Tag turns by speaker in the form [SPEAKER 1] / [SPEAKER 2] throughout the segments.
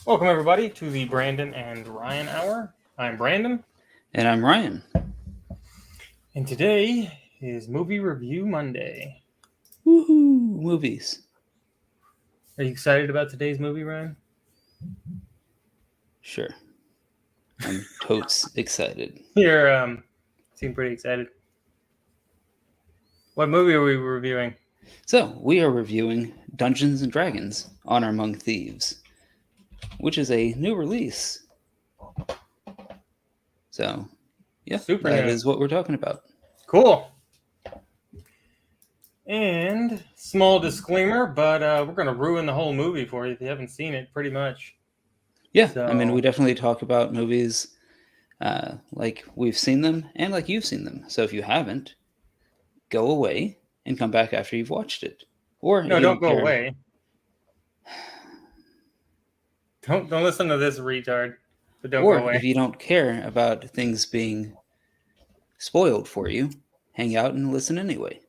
[SPEAKER 1] Welcome, everybody, to the Brandon and Ryan Hour. I'm Brandon.
[SPEAKER 2] And I'm Ryan.
[SPEAKER 1] And today is Movie Review Monday.
[SPEAKER 2] Woohoo! Movies.
[SPEAKER 1] Are you excited about today's movie, Ryan?
[SPEAKER 2] Sure. I'm totes excited.
[SPEAKER 1] You seem pretty excited. What movie are we reviewing?
[SPEAKER 2] So, we are reviewing Dungeons and Dragons: Honor Among Thieves, which is a new release. So, yeah,
[SPEAKER 1] Super
[SPEAKER 2] that
[SPEAKER 1] new.
[SPEAKER 2] is what we're talking about.
[SPEAKER 1] Cool. And small disclaimer, but we're going to ruin the whole movie for you if you haven't seen it, pretty much.
[SPEAKER 2] Yeah,
[SPEAKER 1] So,
[SPEAKER 2] I mean, we definitely talk about movies like we've seen them and like you've seen them. So, if you haven't, go away and come back after you've watched it. Or
[SPEAKER 1] no,
[SPEAKER 2] if you
[SPEAKER 1] don't
[SPEAKER 2] don't
[SPEAKER 1] go
[SPEAKER 2] care,
[SPEAKER 1] away. Don't listen to this retard. But don't
[SPEAKER 2] or
[SPEAKER 1] go away.
[SPEAKER 2] if you don't care about things being spoiled for you, hang out and listen anyway.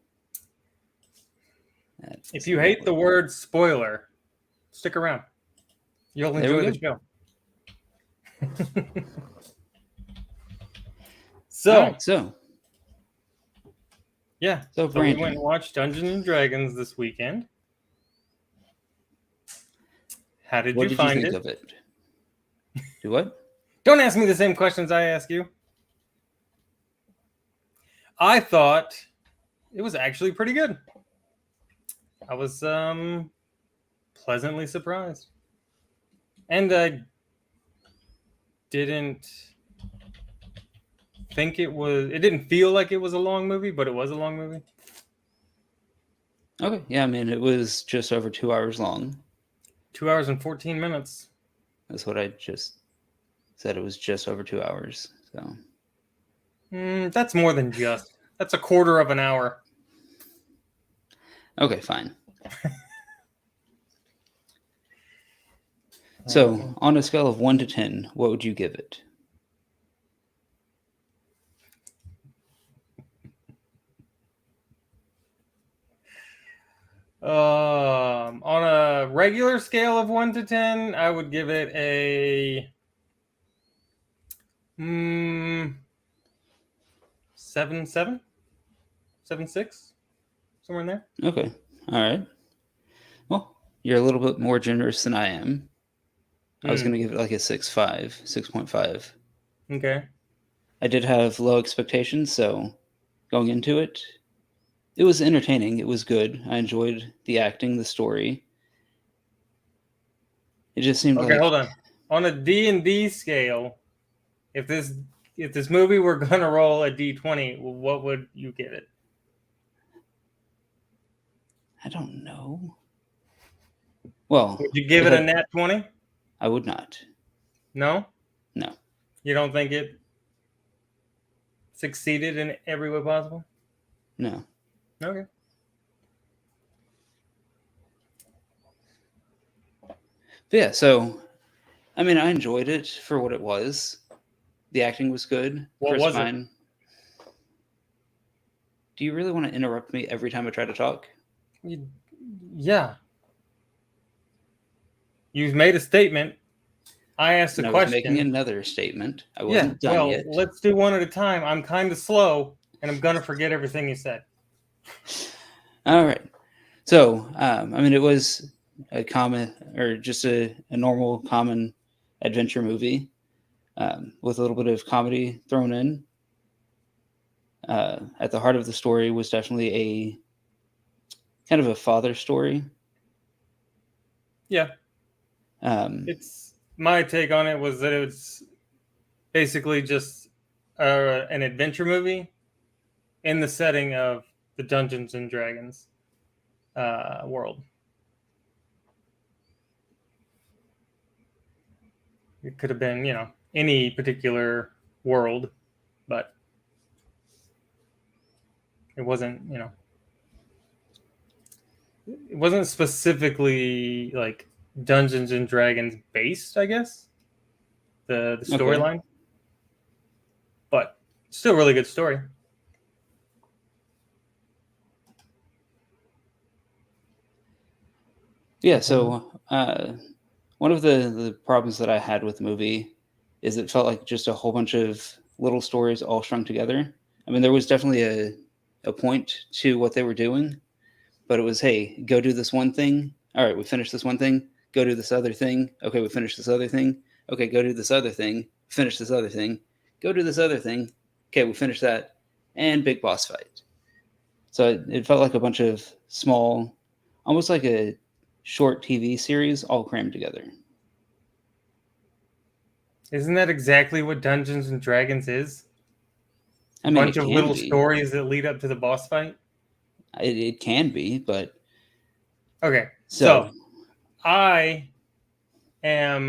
[SPEAKER 1] If you hate the word spoiler, stick around. You'll enjoy the show. So we went and watched Dungeons and Dragons this weekend. How did you find it?
[SPEAKER 2] What did you think of it? Do what?
[SPEAKER 1] Don't ask me the same questions I ask you. I thought it was actually pretty good. I was pleasantly surprised. And I didn't think it didn't feel like it was a long movie, but it was a long movie.
[SPEAKER 2] Okay, yeah, I mean, it was just over 2 hours long.
[SPEAKER 1] 2 hours and 14 minutes.
[SPEAKER 2] That's what I just said. It was just over 2 hours. So
[SPEAKER 1] that's more than just. That's a quarter of an hour.
[SPEAKER 2] Okay, fine. So, on a scale of 1 to 10, what would you give it?
[SPEAKER 1] On a regular scale of 1 to 10, I would give it a 7, 6, somewhere in there.
[SPEAKER 2] Okay, all right. Well, you're a little bit more generous than I am. I was going to give it like a 6.5, 6.5.
[SPEAKER 1] Okay.
[SPEAKER 2] I did have low expectations, so going into it, it was entertaining. It was good. I enjoyed the acting, the story. It just seemed like...
[SPEAKER 1] Okay, hold on. On a D&D scale, if this movie were gonna roll a D20, what would you give it?
[SPEAKER 2] I don't know. Well,
[SPEAKER 1] would you give it a nat 20?
[SPEAKER 2] I would not.
[SPEAKER 1] No?
[SPEAKER 2] No.
[SPEAKER 1] You don't think it succeeded in every way possible?
[SPEAKER 2] No.
[SPEAKER 1] Okay.
[SPEAKER 2] But yeah, so I mean, I enjoyed it for what it was. The acting was good.
[SPEAKER 1] What was it?
[SPEAKER 2] Do you really want to interrupt me every time I try to talk?
[SPEAKER 1] Yeah. You've made a statement. I asked a question.
[SPEAKER 2] I was making another statement. I wasn't done yet.
[SPEAKER 1] Let's do one at a time. I'm kind of slow, and I'm going to forget everything you said.
[SPEAKER 2] All right. So, I mean, it was a common, or just a normal, common adventure movie with a little bit of comedy thrown in. At the heart of the story was definitely a kind of a father story.
[SPEAKER 1] Yeah. It's my take on it was that it's basically just an adventure movie in the setting of the Dungeons and Dragons world. It could have been, any particular world, but it wasn't, it wasn't specifically like Dungeons and Dragons based, I guess, the storyline. Okay. But still really good story.
[SPEAKER 2] Yeah, so, well, one of the problems that I had with the movie is it felt like just a whole bunch of little stories all strung together. I mean, there was definitely a point to what they were doing, but it was, hey, go do this one thing. All right, we finished this one thing. Go do this other thing. Okay, we finished this other thing. Okay, go do this other thing. Finish this other thing. Go do this other thing. Okay, we finished that. And big boss fight. So it felt like a bunch of small, almost like a short TV series all crammed together.
[SPEAKER 1] Isn't that exactly what Dungeons and Dragons is?
[SPEAKER 2] I
[SPEAKER 1] A
[SPEAKER 2] mean,
[SPEAKER 1] bunch
[SPEAKER 2] it
[SPEAKER 1] of
[SPEAKER 2] can
[SPEAKER 1] little
[SPEAKER 2] be.
[SPEAKER 1] stories that lead up to the boss fight?
[SPEAKER 2] It can be, but
[SPEAKER 1] Okay,
[SPEAKER 2] so
[SPEAKER 1] so I am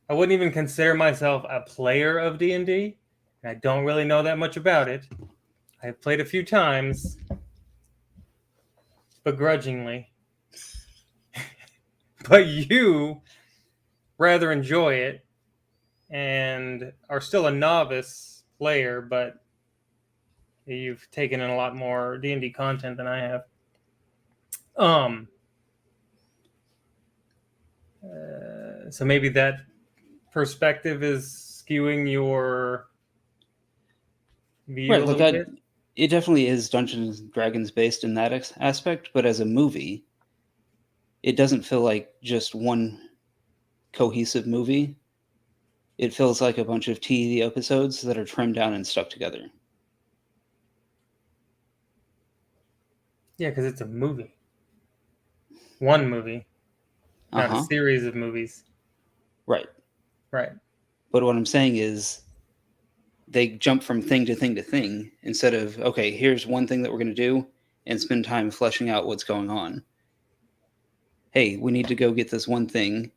[SPEAKER 1] I wouldn't even consider myself a player of D&D. I don't really know that much about it. I've played a few times, begrudgingly. But you rather enjoy it and are still a novice player, but you've taken in a lot more D&D content than I have. So maybe that perspective is skewing your view
[SPEAKER 2] right,
[SPEAKER 1] a
[SPEAKER 2] look,
[SPEAKER 1] little bit.
[SPEAKER 2] it definitely is Dungeons and Dragons based in that aspect, but as a movie, it doesn't feel like just one cohesive movie. It feels like a bunch of TV episodes that are trimmed down and stuck together.
[SPEAKER 1] Yeah, because it's a movie. One movie,
[SPEAKER 2] Uh
[SPEAKER 1] not a
[SPEAKER 2] huh.
[SPEAKER 1] series of movies.
[SPEAKER 2] Right.
[SPEAKER 1] Right.
[SPEAKER 2] But what I'm saying is they jump from thing to thing to thing instead of, okay, here's one thing that we're going to do and spend time fleshing out what's going on. Hey, we need to go get this one thing.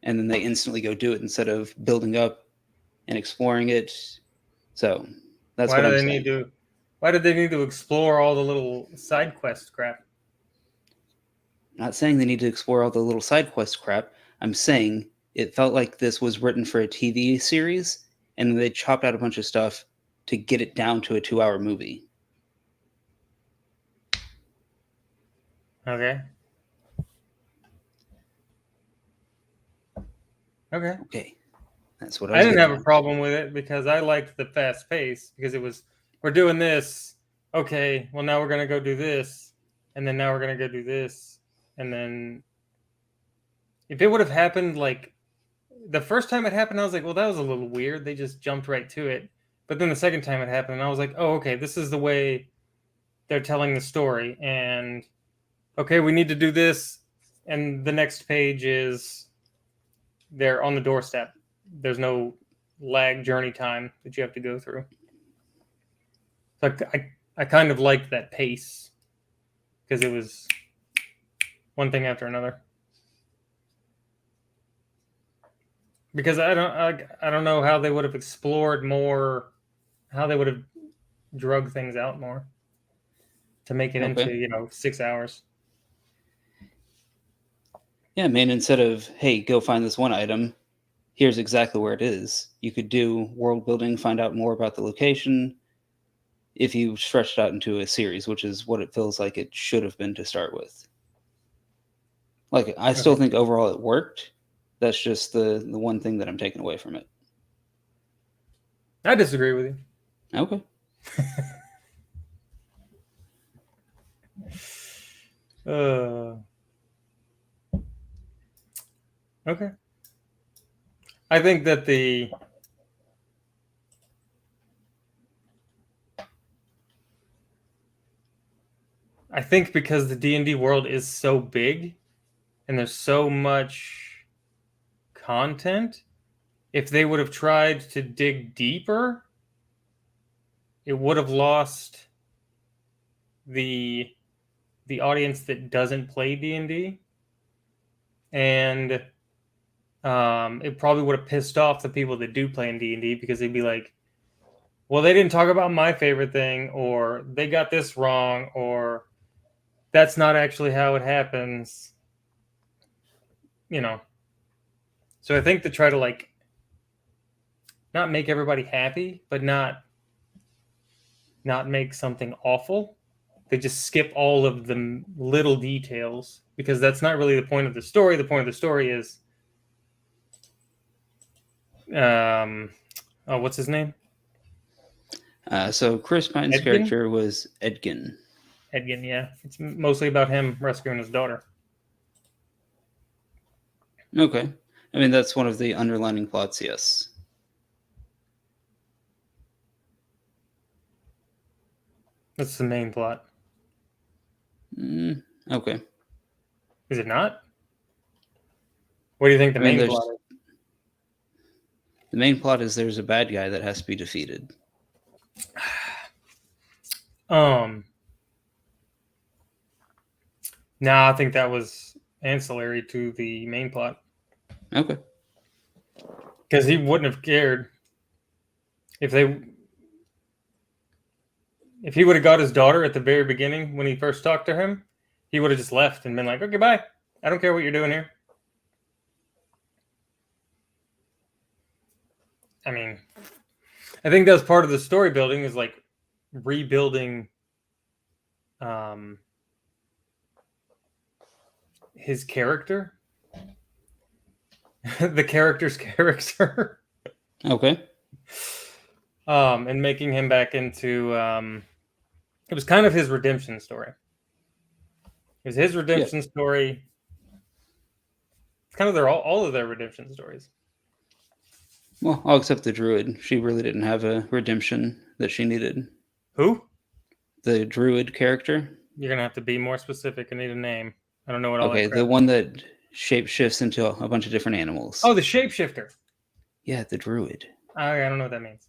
[SPEAKER 2] And then they instantly go do it instead of building up and exploring it. So that's
[SPEAKER 1] Why
[SPEAKER 2] what
[SPEAKER 1] do
[SPEAKER 2] I'm
[SPEAKER 1] they need
[SPEAKER 2] saying.
[SPEAKER 1] to? Why did they need to explore all the little side quest crap?
[SPEAKER 2] I'm not saying they need to explore all the little side quest crap. I'm saying it felt like this was written for a TV series and they chopped out a bunch of stuff to get it down to a 2 hour movie.
[SPEAKER 1] Okay. Okay.
[SPEAKER 2] Okay, that's what I
[SPEAKER 1] I
[SPEAKER 2] was
[SPEAKER 1] didn't
[SPEAKER 2] getting
[SPEAKER 1] have a
[SPEAKER 2] at.
[SPEAKER 1] problem with it because I liked the fast pace because it was we're doing this. Okay, well now we're gonna go do this, and then now we're gonna go do this, and then if it would have happened like the first time it happened, I was like, well, that was a little weird. They just jumped right to it. But then the second time it happened, I was like, oh, okay, this is the way they're telling the story. And okay, we need to do this. And the next page is they're on the doorstep. There's no lag journey time that you have to go through. So I kind of liked that pace because it was one thing after another. Because I don't know how they would have explored more, how they would have drug things out more to make it into
[SPEAKER 2] Okay.
[SPEAKER 1] 6 hours.
[SPEAKER 2] Yeah, man, instead of, hey, go find this one item, here's exactly where it is. You could do world building, find out more about the location if you stretched it out into a series, which is what it feels like it should have been to start with. Like, I still
[SPEAKER 1] Okay,
[SPEAKER 2] think overall it worked. That's just the one thing that I'm taking away from it.
[SPEAKER 1] I disagree with you.
[SPEAKER 2] Okay.
[SPEAKER 1] Uh, okay, I think that the I think because the D&D world is so big and there's so much content, if they would have tried to dig deeper, it would have lost the the audience that doesn't play D&D, and it probably would have pissed off the people that do play in D&D because they'd be like, well, they didn't talk about my favorite thing, or they got this wrong, or that's not actually how it happens. You know. So I think to try to like not make everybody happy, but not make something awful. they just skip all of the little details because that's not really the point of the story. The point of the story is, oh, what's his name?
[SPEAKER 2] So Chris Pine's
[SPEAKER 1] Edgin?
[SPEAKER 2] character was Edgin.
[SPEAKER 1] Edgin, yeah. It's mostly about him rescuing his daughter.
[SPEAKER 2] Okay. I mean, that's one of the underlining plots, yes.
[SPEAKER 1] That's the main plot.
[SPEAKER 2] Okay.
[SPEAKER 1] Is it not? What do you think the main plot is?
[SPEAKER 2] The main plot is there's a bad guy that has to be defeated.
[SPEAKER 1] No, I think that was ancillary to the main plot.
[SPEAKER 2] Okay.
[SPEAKER 1] Because he wouldn't have cared if he would have got his daughter at the very beginning when he first talked to him, he would have just left and been like, okay, bye. I don't care what you're doing here. I mean, I think that's part of the story building is like rebuilding his character. The character's character.
[SPEAKER 2] Okay.
[SPEAKER 1] And making him back into it was kind of his redemption story. It was his redemption story. It's kind of all of their redemption stories.
[SPEAKER 2] Well, all except the druid. She really didn't have a redemption that she needed.
[SPEAKER 1] Who?
[SPEAKER 2] The druid character.
[SPEAKER 1] You're gonna have to be more specific. I need a name. I don't know what all
[SPEAKER 2] Okay,
[SPEAKER 1] that crap
[SPEAKER 2] the one that shapeshifts into a bunch of different animals.
[SPEAKER 1] Oh, the shapeshifter.
[SPEAKER 2] Yeah, the druid.
[SPEAKER 1] I don't know what that means.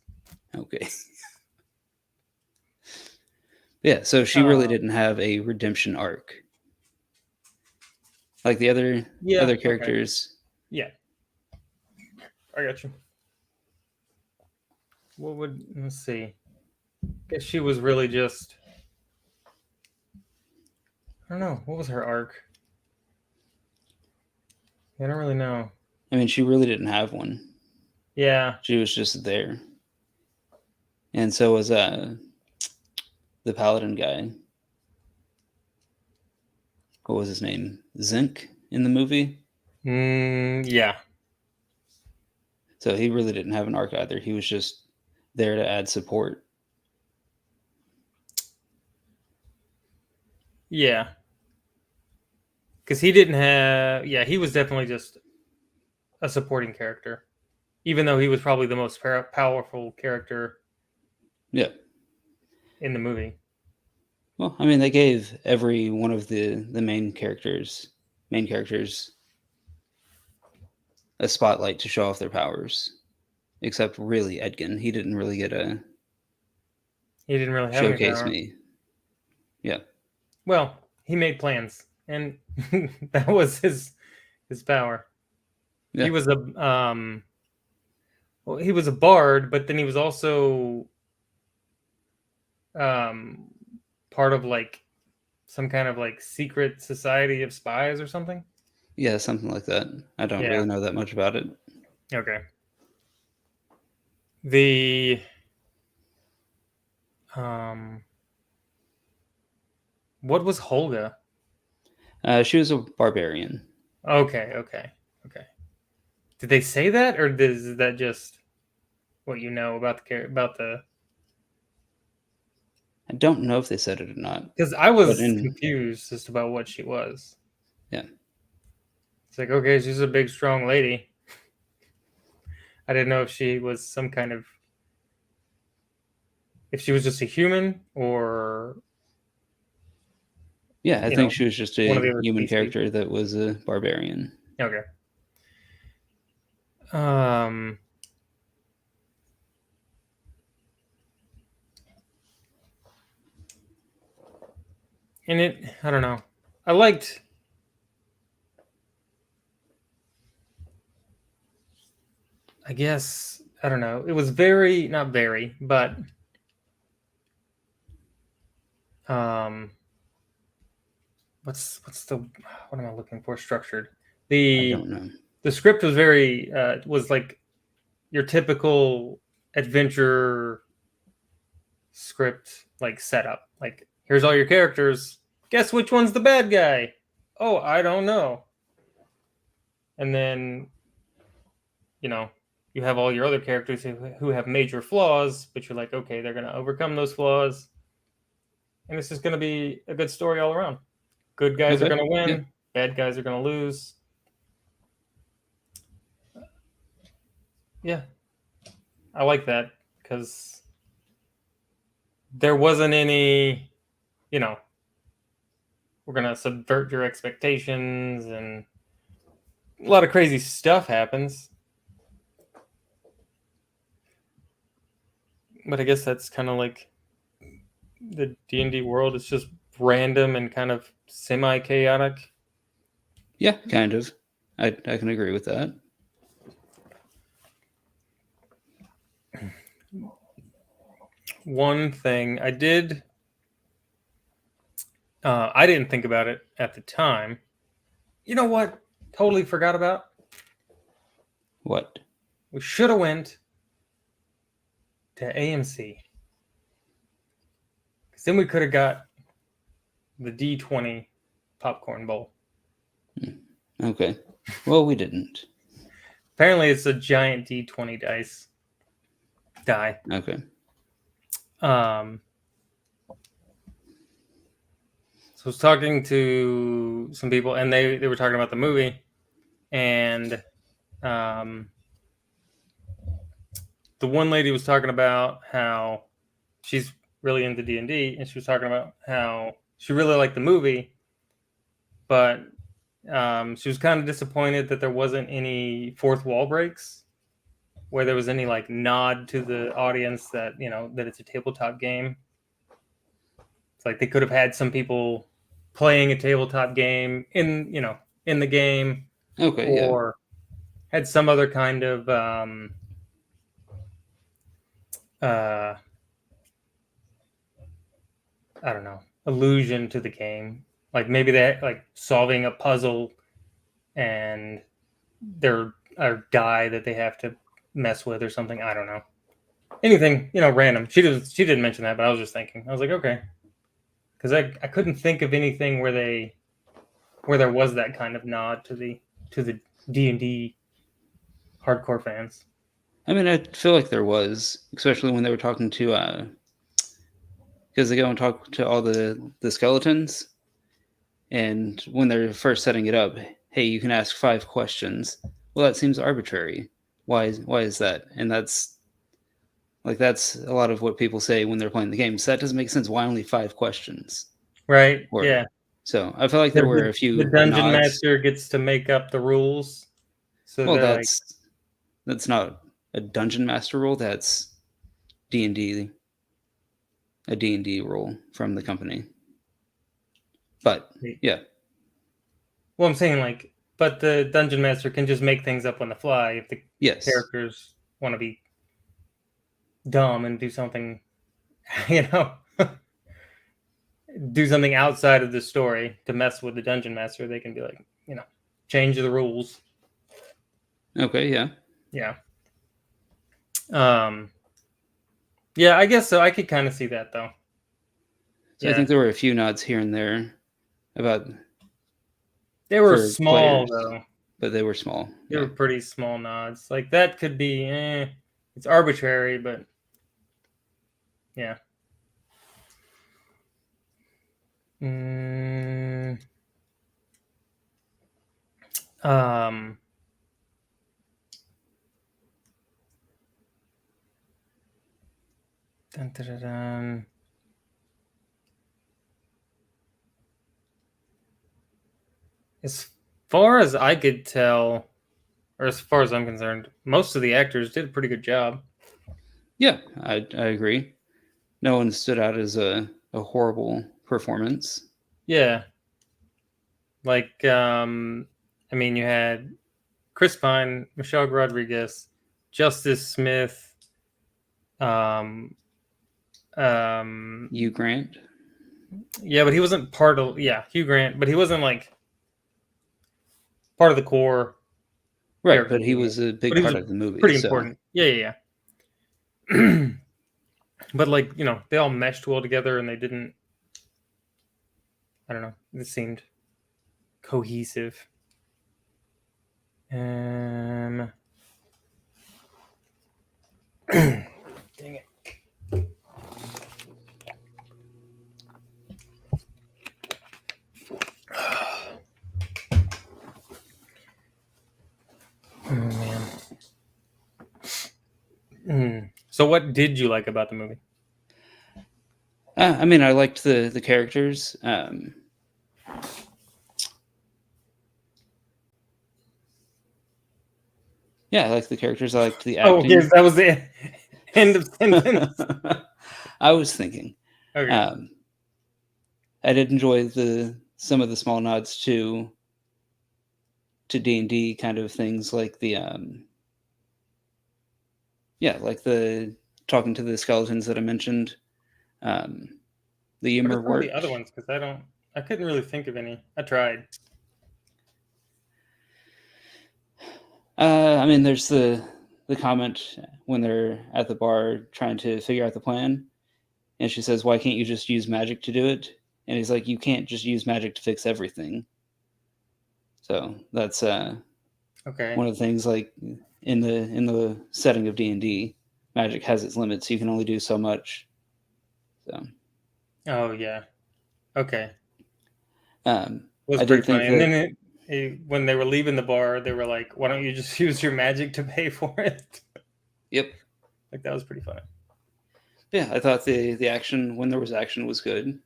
[SPEAKER 2] Okay. Yeah, so she really didn't have a redemption arc. Like the other characters.
[SPEAKER 1] Okay. Yeah. I got you. Let's see. I guess she was really just, I don't know. What was her arc? I don't really know.
[SPEAKER 2] I mean, she really didn't have one.
[SPEAKER 1] Yeah.
[SPEAKER 2] She was just there. And so was the paladin guy. What was his name? Zinc in the movie?
[SPEAKER 1] Yeah.
[SPEAKER 2] So he really didn't have an arc either. He was just there to add support.
[SPEAKER 1] Yeah. Because he didn't have... Yeah, he was definitely just a supporting character. Even though he was probably the most powerful character in the movie.
[SPEAKER 2] Well, I mean, they gave every one of the main characters a spotlight to show off their powers. Except really Edgin. He didn't really get a...
[SPEAKER 1] He didn't really have
[SPEAKER 2] showcase me. Yeah.
[SPEAKER 1] Well, he made plans, and that was his power. Yeah. He was he was a bard, but then he was also part of like some kind of like secret society of spies or something.
[SPEAKER 2] Yeah, something like that. I don't really know that much about it.
[SPEAKER 1] Okay. What was Holga?
[SPEAKER 2] She was a barbarian.
[SPEAKER 1] Okay. Did they say that, or is that just what you know about the?
[SPEAKER 2] I don't know if they said it or not.
[SPEAKER 1] Because I was confused as to about what she was.
[SPEAKER 2] Yeah.
[SPEAKER 1] It's like, okay, she's a big, strong lady. I didn't know if she was some kind of... If she was just a human, or...
[SPEAKER 2] Yeah, I think she was just a human character that was a barbarian.
[SPEAKER 1] Okay. And I don't know. I liked... I guess, I don't know. It was not very, but what am I looking for? Structured.
[SPEAKER 2] I don't know.
[SPEAKER 1] The script was very was like your typical adventure script, like setup. Like here's all your characters. Guess which one's the bad guy? Oh, I don't know. And then, you have all your other characters who have major flaws, but you're like, okay, they're going to overcome those flaws. And it's just going to be a good story all around. Good guys are going to win. Yeah. Bad guys are going to lose. Yeah. I like that because there wasn't any, we're going to subvert your expectations, and a lot of crazy stuff happens. But I guess that's kind of like the D&D world. It's just random and kind of semi-chaotic.
[SPEAKER 2] Yeah, kind of. I can agree with that.
[SPEAKER 1] One thing I didn't think about it at the time. You know what? Totally forgot about.
[SPEAKER 2] What?
[SPEAKER 1] We should have went to AMC. Because then we could have got the D20 popcorn bowl.
[SPEAKER 2] Okay. Well, we didn't.
[SPEAKER 1] Apparently, it's a giant D20 die.
[SPEAKER 2] Okay.
[SPEAKER 1] So I was talking to some people, and they were talking about the movie, and the one lady was talking about how she's really into D&D, and she was talking about how she really liked the movie, but she was kind of disappointed that there wasn't any fourth wall breaks, where there was any like nod to the audience that that it's a tabletop game. It's like they could have had some people playing a tabletop game in the game,
[SPEAKER 2] okay,
[SPEAKER 1] or had some other kind of I don't know, allusion to the game. Like maybe they like solving a puzzle and there are die that they have to mess with or something. I don't know. Anything, random. She didn't mention that, but I was just thinking. I was like, okay. Because I couldn't think of anything where there was that kind of nod to the D&D hardcore fans.
[SPEAKER 2] I mean, I feel like there was, especially when they were talking to because they go and talk to all the skeletons, and when they're first setting it up, hey, you can ask 5 questions. Well, that seems arbitrary. Why is that? And that's a lot of what people say when they're playing the game. So that doesn't make sense. Why only 5 questions?
[SPEAKER 1] Right. Yeah.
[SPEAKER 2] So I feel like there were a few.
[SPEAKER 1] The dungeon master gets to make up the rules. So
[SPEAKER 2] well, that's not a dungeon master rule. That's D&D. A D&D rule from the company. But yeah.
[SPEAKER 1] Well, I'm saying but the dungeon master can just make things up on the fly if the characters want to be dumb and do something, do something outside of the story to mess with the dungeon master. They can be like, change the rules.
[SPEAKER 2] Okay. Yeah.
[SPEAKER 1] Yeah. Yeah, I guess so. I could kind of see that though.
[SPEAKER 2] So yeah. I think there were a few nods here and there about.
[SPEAKER 1] They were small though.
[SPEAKER 2] But they were small.
[SPEAKER 1] They were pretty small nods. Like that could be, it's arbitrary, but yeah. Dun, dun, dun, dun. As far as I could tell, or as far as I'm concerned, most of the actors did a pretty good job.
[SPEAKER 2] Yeah, I agree. No one stood out as a horrible performance.
[SPEAKER 1] Yeah. Like, I mean, you had Chris Pine, Michelle Rodriguez, Justice Smith,
[SPEAKER 2] Hugh Grant.
[SPEAKER 1] Yeah, but he wasn't part of. Yeah, Hugh Grant, but he wasn't like part of the core.
[SPEAKER 2] Right, but he was a big part of the movie.
[SPEAKER 1] Pretty important. Yeah. But they all meshed well together, and they didn't. I don't know. It seemed cohesive. Dang it. Oh man. So, what did you like about the movie?
[SPEAKER 2] I mean, I liked the characters. Yeah, I liked the characters. I liked the
[SPEAKER 1] Oh, yes,
[SPEAKER 2] acting.
[SPEAKER 1] that was the end of sentence.
[SPEAKER 2] I was thinking.
[SPEAKER 1] Okay.
[SPEAKER 2] Um, I did enjoy some of the small nods to D&D kind of things, like like the talking to the skeletons that I mentioned. The
[SPEAKER 1] What are
[SPEAKER 2] humor
[SPEAKER 1] some of the other
[SPEAKER 2] worked.
[SPEAKER 1] ones? Because I couldn't really think of any. I tried.
[SPEAKER 2] I mean, there's the comment when they're at the bar trying to figure out the plan, and she says, "Why can't you just use magic to do it?" And he's like, "You can't just use magic to fix everything." So that's
[SPEAKER 1] Okay.
[SPEAKER 2] one of the things. Like in the setting of D&D, magic has its limits. You can only do so much. So
[SPEAKER 1] Oh yeah. Okay. It was
[SPEAKER 2] I did
[SPEAKER 1] pretty
[SPEAKER 2] think
[SPEAKER 1] funny. And
[SPEAKER 2] that.
[SPEAKER 1] then when they were leaving the bar, they were like, "Why don't you just use your magic to pay for it?"
[SPEAKER 2] Yep.
[SPEAKER 1] Like that was pretty funny.
[SPEAKER 2] Yeah, I thought the action, when there was action, was good.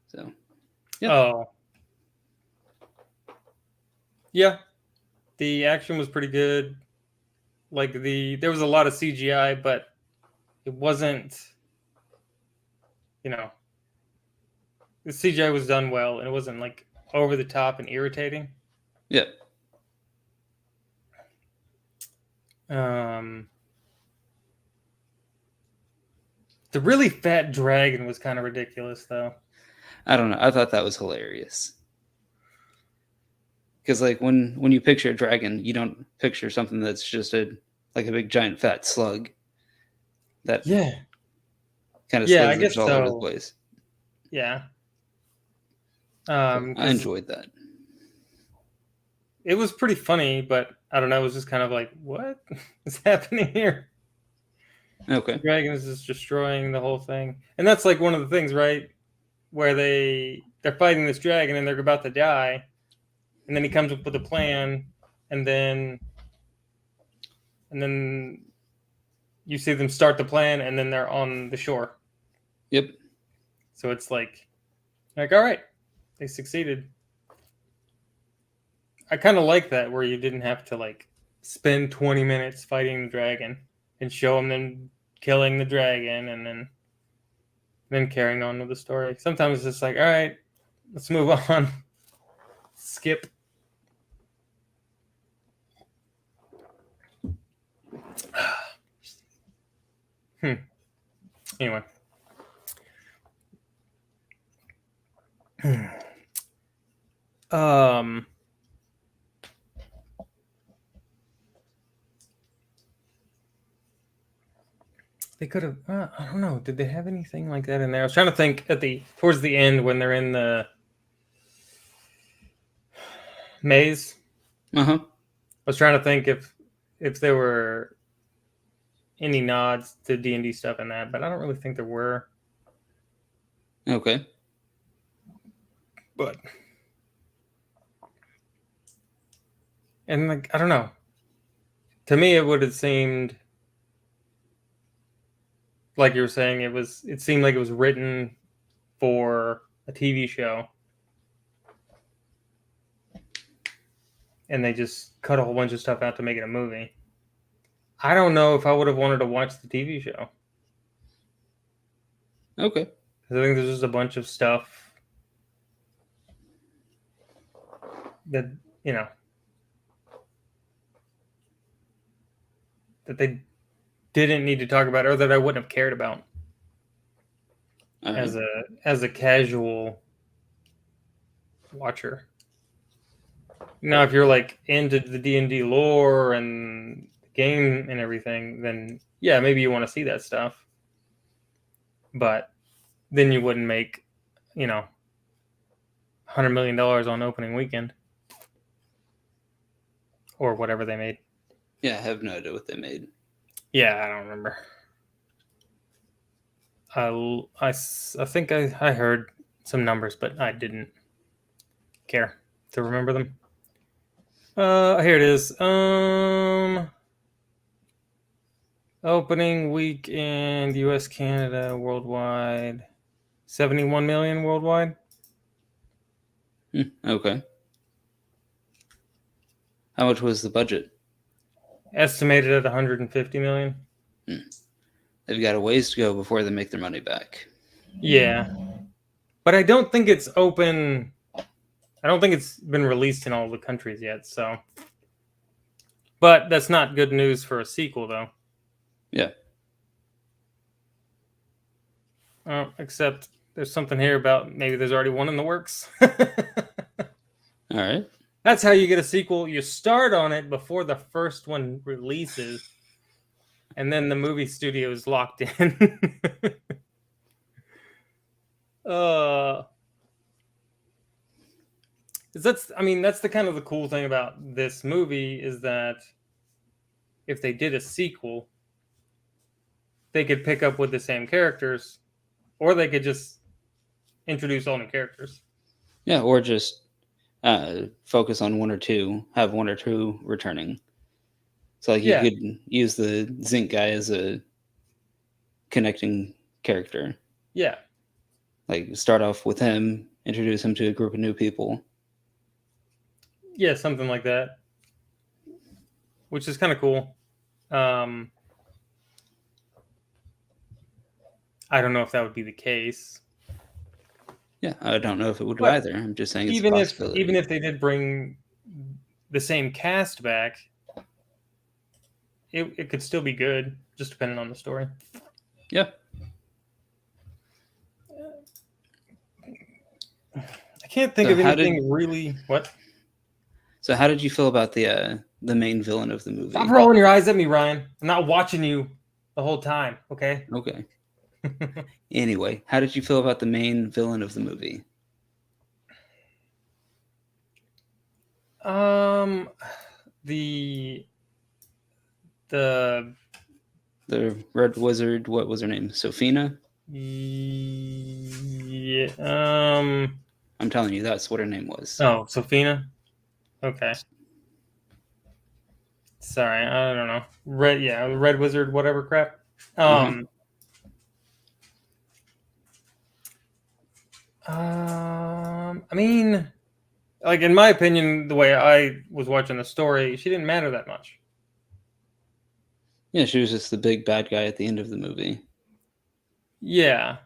[SPEAKER 2] So yeah.
[SPEAKER 1] Oh yeah, the action was pretty good. Like there was a lot of CGI, but it wasn't. You know, the CGI was done well, and it wasn't like over the top and irritating.
[SPEAKER 2] Yeah.
[SPEAKER 1] Um, the really fat dragon was kind of ridiculous, though.
[SPEAKER 2] I don't know. I thought that was hilarious. Because like when you picture a dragon, you don't picture something that's just a big giant fat slug that
[SPEAKER 1] Yeah,
[SPEAKER 2] kind of
[SPEAKER 1] yeah, I
[SPEAKER 2] slithers
[SPEAKER 1] guess
[SPEAKER 2] all over the
[SPEAKER 1] so.
[SPEAKER 2] place.
[SPEAKER 1] Yeah,
[SPEAKER 2] So I
[SPEAKER 1] because
[SPEAKER 2] enjoyed that.
[SPEAKER 1] it was pretty funny, but I don't know. It was just kind of like, what is happening here? The
[SPEAKER 2] Okay.
[SPEAKER 1] dragon is just destroying the whole thing, and that's like one of the things, right? Where they're fighting this dragon and they're about to die, and then he comes up with a plan, and then you see them start the plan, and then they're on the shore.
[SPEAKER 2] Yep.
[SPEAKER 1] So it's like all right, they succeeded. I kind of like that where you didn't have to like spend 20 minutes fighting the dragon and show them killing the dragon and then carrying on with the story. Sometimes it's just like, all right, let's move on. Skip. Anyway. Um they could have I don't know, did they have anything like that in there? I was trying to think towards the end when they're in the maze.
[SPEAKER 2] Uh-huh.
[SPEAKER 1] I was trying to think if there were any nods to D&D stuff in that, but I don't really think there were.
[SPEAKER 2] Okay.
[SPEAKER 1] But and like I don't know. To me it would have seemed like you were saying it seemed like it was written for a TV show. And they just cut a whole bunch of stuff out to make it a movie. I don't know if I would have wanted to watch the TV show.
[SPEAKER 2] Okay.
[SPEAKER 1] I think there's just a bunch of stuff that you know that they didn't need to talk about or that I wouldn't have cared about
[SPEAKER 2] All right.
[SPEAKER 1] as a casual watcher. Now, if you're like into the D&D lore and the game and everything, then yeah, maybe you want to see that stuff. But then you wouldn't make, $100 million on opening weekend or whatever they made.
[SPEAKER 2] Yeah, I have no idea what they made.
[SPEAKER 1] Yeah, I don't remember. I think I heard some numbers, but I didn't care to remember them. Here it is. Opening weekend, U.S., Canada, worldwide, 71 million worldwide.
[SPEAKER 2] Okay. How much was the budget?
[SPEAKER 1] Estimated at 150 million.
[SPEAKER 2] They've got a ways to go before they make their money back.
[SPEAKER 1] Yeah, but I don't think it's open. I don't think it's been released in all the countries yet. So, but that's not good news for a sequel, though.
[SPEAKER 2] Yeah.
[SPEAKER 1] Except there's something here about maybe there's already one in the works.
[SPEAKER 2] All right.
[SPEAKER 1] That's how you get a sequel. You start on it before the first one releases, and then the movie studio is locked in. That's the kind of the cool thing about this movie is that if they did a sequel, they could pick up with the same characters, or they could just introduce all new characters.
[SPEAKER 2] Yeah, or just focus on one or two, have one or two returning. So like you could use the Zinc guy as a connecting character.
[SPEAKER 1] Yeah.
[SPEAKER 2] Like start off with him, introduce him to a group of new people.
[SPEAKER 1] Yeah, something like that. Which is kind of cool. I don't know if that would be the case.
[SPEAKER 2] Yeah, I don't know if it would either. I'm just saying it's a possibility.
[SPEAKER 1] Even if they did bring the same cast back, it could still be good, just depending on the story.
[SPEAKER 2] Yeah.
[SPEAKER 1] I can't think of anything really. What?
[SPEAKER 2] So how did you feel about the main villain of the movie?
[SPEAKER 1] Stop rolling your eyes at me, Ryan. I'm not watching you the whole time, okay?
[SPEAKER 2] Okay. Anyway, how did you feel about the main villain of the movie?
[SPEAKER 1] The
[SPEAKER 2] Red Wizard, what was her name? Sophina?
[SPEAKER 1] Yeah.
[SPEAKER 2] I'm telling you, that's what her name was.
[SPEAKER 1] Oh, Sophina? Okay. Sorry, I don't know. Red Wizard, whatever crap. Like in my opinion, the way I was watching the story, she didn't matter that much.
[SPEAKER 2] Yeah, she was just the big bad guy at the end of the movie.
[SPEAKER 1] Yeah.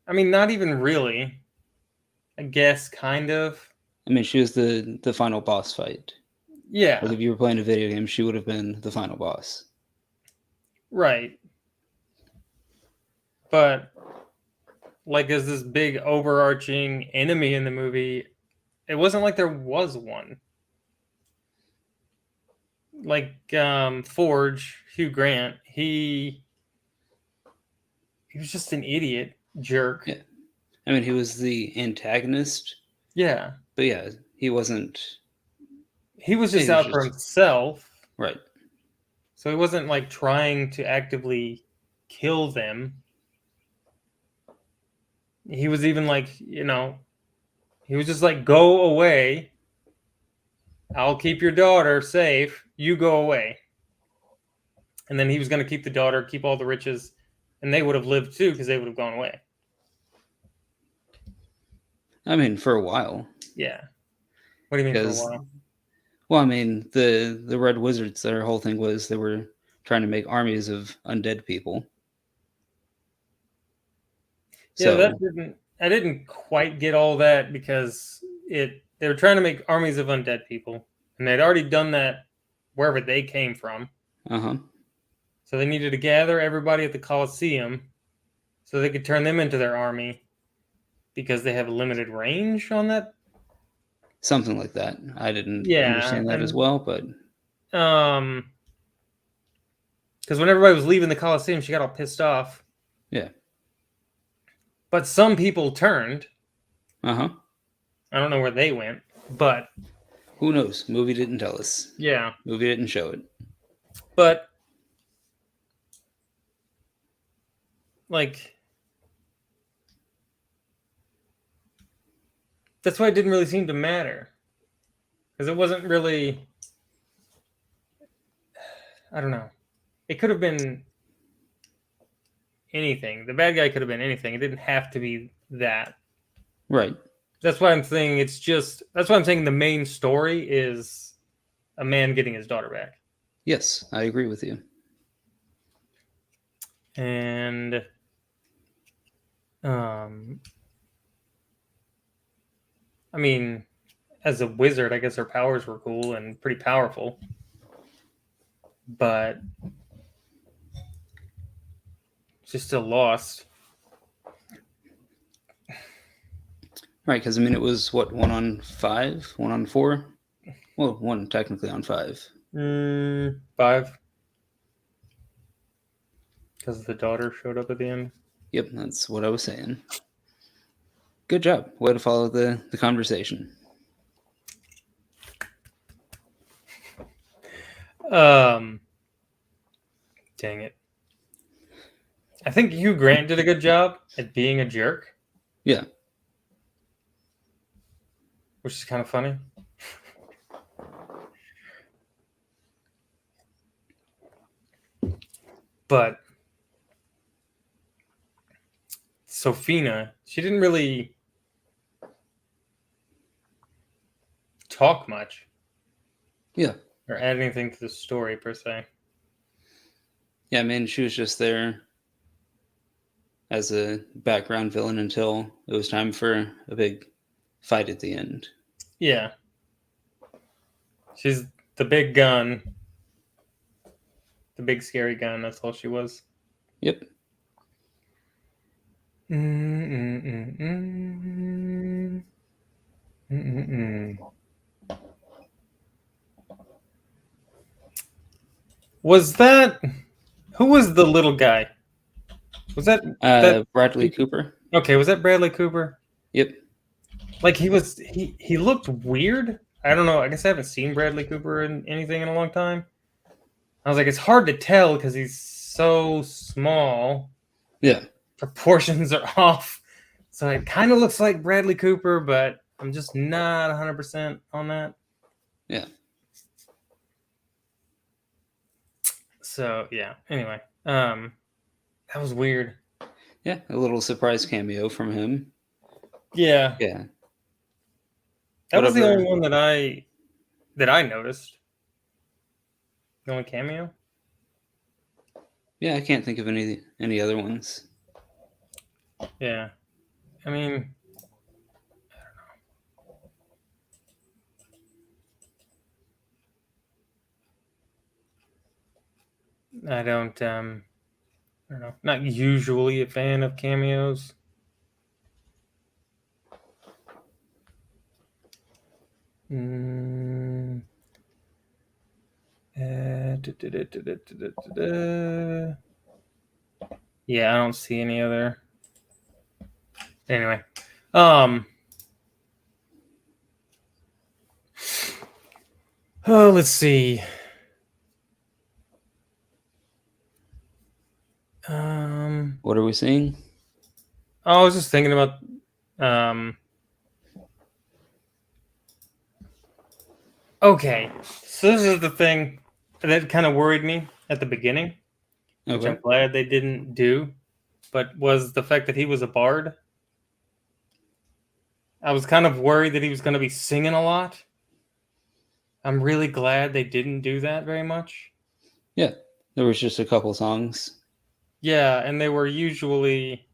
[SPEAKER 1] Not even really. I guess, kind of.
[SPEAKER 2] She was the final boss fight.
[SPEAKER 1] Yeah.
[SPEAKER 2] Like if you were playing a video game, she would have been the final boss.
[SPEAKER 1] Right. But like as this big overarching enemy in the movie, it wasn't like there was one. Like Forge, Hugh Grant, he was just an idiot jerk.
[SPEAKER 2] Yeah. He was the antagonist.
[SPEAKER 1] Yeah.
[SPEAKER 2] But yeah, he wasn't.
[SPEAKER 1] He was just out for himself.
[SPEAKER 2] Right.
[SPEAKER 1] So he wasn't like trying to actively kill them. He was even like, he was just like, go away. I'll keep your daughter safe. You go away. And then he was going to keep the daughter, keep all the riches, and they would have lived too because they would have gone away.
[SPEAKER 2] For a while.
[SPEAKER 1] Yeah. What do you mean for a while?
[SPEAKER 2] Well, the Red Wizards, their whole thing was they were trying to make armies of undead people.
[SPEAKER 1] Yeah, I didn't quite get all that because they were trying to make armies of undead people, and they'd already done that wherever they came from. So they needed to gather everybody at the Colosseum so they could turn them into their army because they have a limited range on that.
[SPEAKER 2] Something like that. I didn't understand that as well, but
[SPEAKER 1] because when everybody was leaving the Colosseum, she got all pissed off.
[SPEAKER 2] Yeah.
[SPEAKER 1] But some people turned.
[SPEAKER 2] Uh-huh.
[SPEAKER 1] I don't know where they went, but
[SPEAKER 2] Who knows? Movie didn't tell us.
[SPEAKER 1] yeah.
[SPEAKER 2] Movie didn't show it.
[SPEAKER 1] But like that's why it didn't really seem to matter. Because it wasn't really, I don't know. It could have been anything. The bad guy could have been anything. It didn't have to be that.
[SPEAKER 2] Right.
[SPEAKER 1] That's why I'm saying that's why I'm saying the main story is a man getting his daughter back.
[SPEAKER 2] Yes, I agree with you.
[SPEAKER 1] And I mean, as a wizard, I guess her powers were cool and pretty powerful. But she's still lost.
[SPEAKER 2] Right, because I mean, it was what, 1-on-5, 1-on-4. Well, one technically on 5.
[SPEAKER 1] 5. Because the daughter showed up at the end.
[SPEAKER 2] Yep, that's what I was saying. Good job. Way to follow the conversation.
[SPEAKER 1] Dang it. I think Hugh Grant did a good job at being a jerk.
[SPEAKER 2] Yeah.
[SPEAKER 1] Which is kind of funny. But Sophina, she didn't really talk much.
[SPEAKER 2] Yeah.
[SPEAKER 1] Or add anything to the story, per se.
[SPEAKER 2] Yeah, I mean, she was just there as a background villain until it was time for a big fight at the end.
[SPEAKER 1] Yeah. She's the big gun. The big scary gun, that's all she was.
[SPEAKER 2] Yep.
[SPEAKER 1] Was that... Who was the little guy? Was that
[SPEAKER 2] Bradley Cooper?
[SPEAKER 1] Okay, was that Bradley Cooper?
[SPEAKER 2] Yep.
[SPEAKER 1] Like, he looked weird. I don't know. I guess I haven't seen Bradley Cooper in anything in a long time. I was like, it's hard to tell because he's so small.
[SPEAKER 2] Yeah.
[SPEAKER 1] Proportions are off. So it kind of looks like Bradley Cooper, but I'm just not 100% on that.
[SPEAKER 2] Yeah.
[SPEAKER 1] So, yeah. Anyway, that was weird.
[SPEAKER 2] Yeah, a little surprise cameo from him.
[SPEAKER 1] Yeah.
[SPEAKER 2] Yeah.
[SPEAKER 1] That was the only one that I noticed. The only cameo?
[SPEAKER 2] Yeah, I can't think of any other ones.
[SPEAKER 1] Yeah. I mean, I don't know. Not usually a fan of cameos. Yeah, I don't see any other. Anyway, oh, let's see.
[SPEAKER 2] What are we seeing?
[SPEAKER 1] I was just thinking about okay, so this is the thing that kind of worried me at the beginning, which I'm glad they didn't do, but was the fact that he was a bard. I was kind of worried that he was going to be singing a lot. I'm really glad they didn't do that very much.
[SPEAKER 2] Yeah, there was just a couple songs.
[SPEAKER 1] Yeah, and they were usually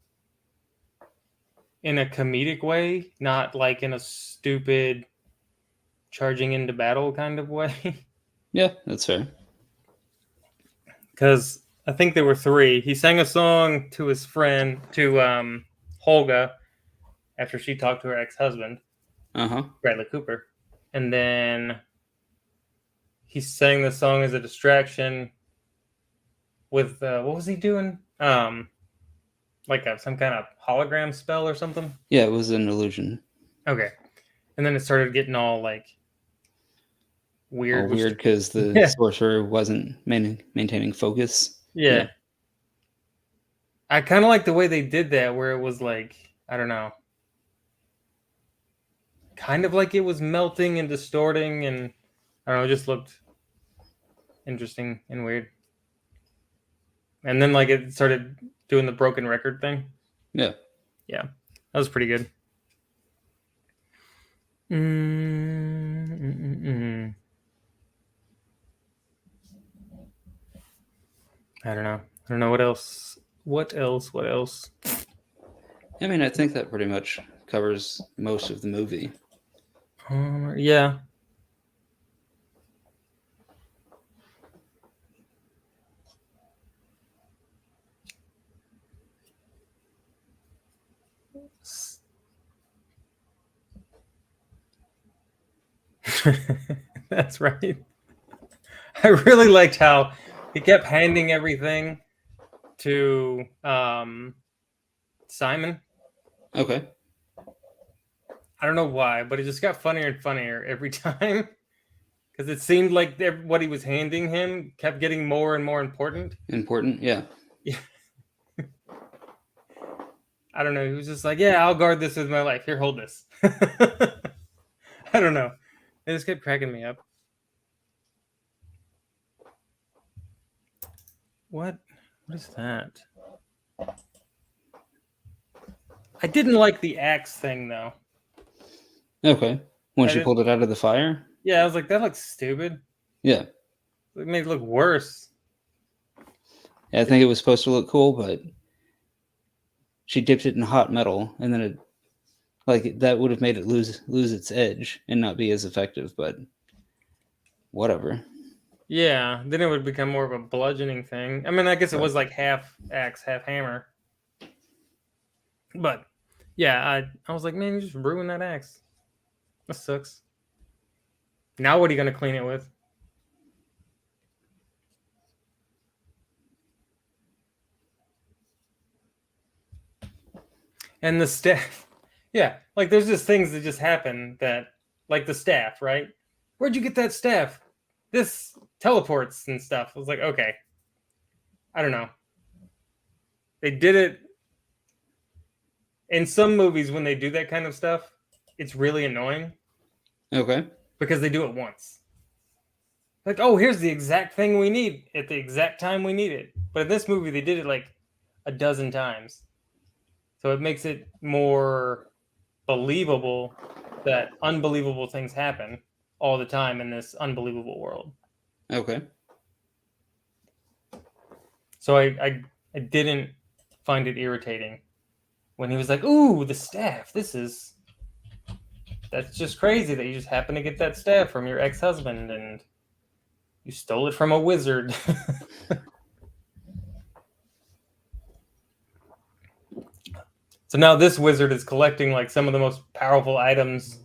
[SPEAKER 1] in a comedic way, not like in a stupid charging into battle kind of way.
[SPEAKER 2] Yeah, that's fair.
[SPEAKER 1] Because I think there were 3. He sang a song to his friend, to Holga, after she talked to her ex-husband, Bradley Cooper. And then he sang the song as a distraction with, what was he doing? like some kind of hologram spell or something.
[SPEAKER 2] Yeah, it was an illusion.
[SPEAKER 1] Okay, and then it started getting all like weird.
[SPEAKER 2] All weird because the
[SPEAKER 1] Yeah.
[SPEAKER 2] sorcerer wasn't maintaining focus.
[SPEAKER 1] Yeah. I kind of like the way they did that, where it was like, I don't know, kind of like it was melting and distorting, and I don't know, it just looked interesting and weird. And then like it started doing the broken record thing.
[SPEAKER 2] Yeah.
[SPEAKER 1] Yeah, that was pretty good. I don't know. I don't know what else. What else? What else?
[SPEAKER 2] I mean, I think that pretty much covers most of the movie.
[SPEAKER 1] Yeah. That's right. I really liked how he kept handing everything to Simon.
[SPEAKER 2] Okay.
[SPEAKER 1] I don't know why, but it just got funnier and funnier every time because it seemed like what he was handing him kept getting more and more important.
[SPEAKER 2] Important, yeah.
[SPEAKER 1] Yeah. I don't know. He was just like, "Yeah, I'll guard this with my life. Here, hold this." I don't know. It just kept cracking me up. What? What is that? I didn't like the axe thing though.
[SPEAKER 2] Okay. When she pulled it out of the fire?
[SPEAKER 1] Yeah, I was like, that looks stupid.
[SPEAKER 2] Yeah.
[SPEAKER 1] It made it look worse.
[SPEAKER 2] Yeah, I think it was supposed to look cool, but she dipped it in hot metal, and then it, like, that would have made it lose its edge and not be as effective. But whatever.
[SPEAKER 1] Yeah, then it would become more of a bludgeoning thing. I mean, I guess it was like half axe, half hammer. But yeah, I was like, man, you just ruined that axe. That sucks. Now what are you gonna clean it with? And the staff. Yeah, like there's just things that just happen that, like the staff, right? Where'd you get that staff? This teleports and stuff. I was like, okay. I don't know. They did it in some movies when they do that kind of stuff. It's really annoying.
[SPEAKER 2] Okay.
[SPEAKER 1] Because they do it once. Like, oh, here's the exact thing we need at the exact time we need it. But in this movie, they did it like a dozen times. So it makes it more believable that unbelievable things happen all the time in this unbelievable world.
[SPEAKER 2] Okay.
[SPEAKER 1] So I didn't find it irritating when he was like, ooh, the staff. That's just crazy that you just happen to get that staff from your ex-husband and you stole it from a wizard. So now this wizard is collecting like some of the most powerful items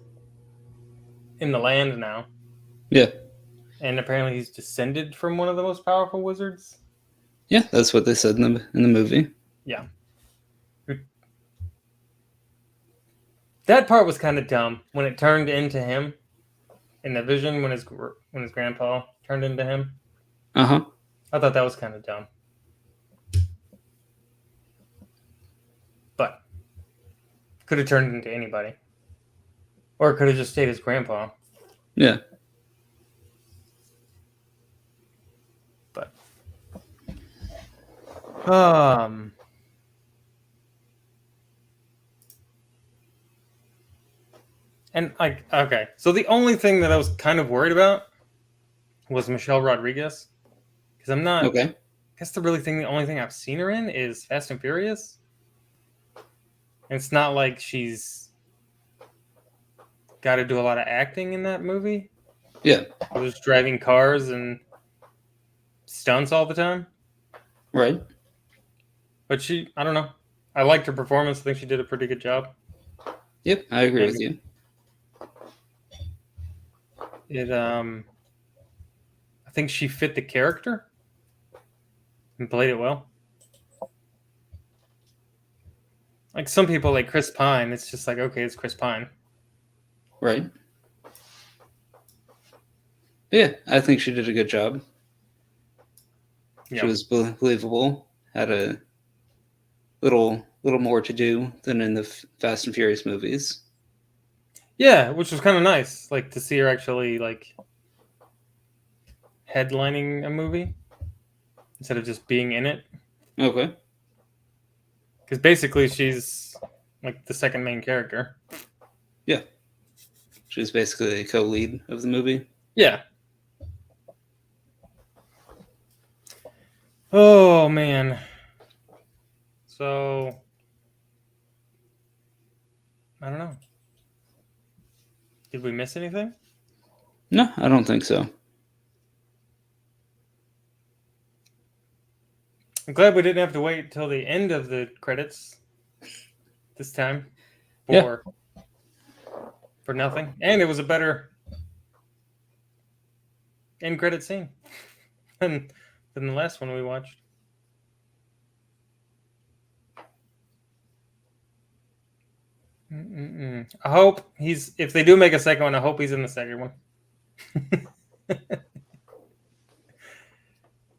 [SPEAKER 1] in the land now.
[SPEAKER 2] Yeah.
[SPEAKER 1] And apparently he's descended from one of the most powerful wizards.
[SPEAKER 2] Yeah, that's what they said in the movie.
[SPEAKER 1] Yeah. That part was kind of dumb when it turned into him in the vision when his grandpa turned into him.
[SPEAKER 2] Uh-huh.
[SPEAKER 1] I thought that was kind of dumb. But could have turned into anybody. Or it could have just stayed his grandpa.
[SPEAKER 2] Yeah.
[SPEAKER 1] But and like, okay, so the only thing that I was kind of worried about was Michelle Rodriguez, because I'm not.
[SPEAKER 2] Okay.
[SPEAKER 1] I guess the only thing I've seen her in is Fast and Furious, and it's not like she's got to do a lot of acting in that movie.
[SPEAKER 2] Yeah.
[SPEAKER 1] I was driving cars and stunts all the time.
[SPEAKER 2] Right.
[SPEAKER 1] But I don't know. I liked her performance. I think she did a pretty good job.
[SPEAKER 2] Yep, I agree with you.
[SPEAKER 1] I think she fit the character and played it well. Like some people like Chris Pine, it's just like, okay, it's Chris Pine.
[SPEAKER 2] Right. Yeah, I think she did a good job. She
[SPEAKER 1] Yeah.
[SPEAKER 2] was believable. Had a little more to do than in the Fast and Furious movies.
[SPEAKER 1] Yeah, which was kind of nice, like to see her actually like headlining a movie instead of just being in it.
[SPEAKER 2] Okay.
[SPEAKER 1] Because basically she's like the second main character.
[SPEAKER 2] Yeah. She was basically a co-lead of the movie.
[SPEAKER 1] Yeah. Oh man. So I don't know. Did we miss anything?
[SPEAKER 2] No, I don't think so.
[SPEAKER 1] I'm glad we didn't have to wait till the end of the credits this time
[SPEAKER 2] Yeah.
[SPEAKER 1] for nothing. And it was a better end credit scene than the last one we watched. I hope if they do make a second one, I hope he's in the second one.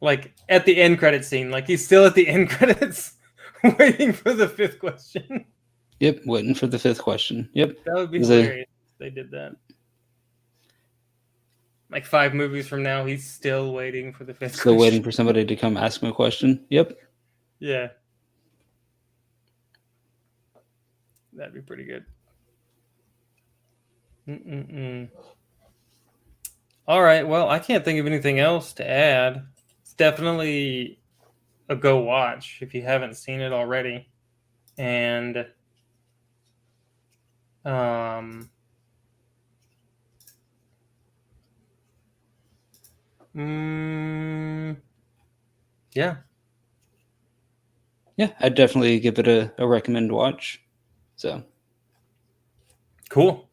[SPEAKER 1] Like at the end credit scene, like he's still at the end credits waiting for the fifth question.
[SPEAKER 2] Yep, waiting for the fifth question. Yep.
[SPEAKER 1] That would be hilarious if they did that. Like 5 movies from now, he's still waiting for the fifth
[SPEAKER 2] Still
[SPEAKER 1] question.
[SPEAKER 2] waiting for somebody to come ask him a question. Yep.
[SPEAKER 1] Yeah. That'd be pretty good. All right. Well, I can't think of anything else to add. It's definitely a go watch if you haven't seen it already. And yeah.
[SPEAKER 2] Yeah, I'd definitely give it a recommend watch. So
[SPEAKER 1] Cool.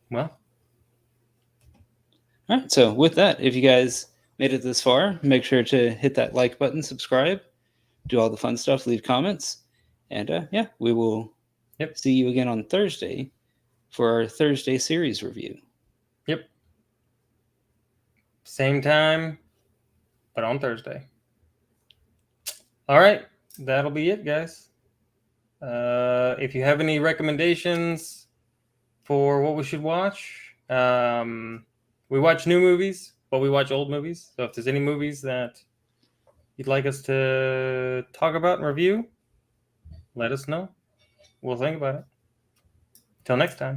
[SPEAKER 1] Well.
[SPEAKER 2] All right. So with that, if you guys made it this far, make sure to hit that like button, subscribe, do all the fun stuff, leave comments. And yeah, we will see you again on Thursday for our Thursday series review.
[SPEAKER 1] Yep. Same time, but on Thursday. All right. That'll be it, guys. If you have any recommendations for what we should watch, we watch new movies, but we watch old movies. So if there's any movies that you'd like us to talk about and review, let us know. We'll think about it. Till next time.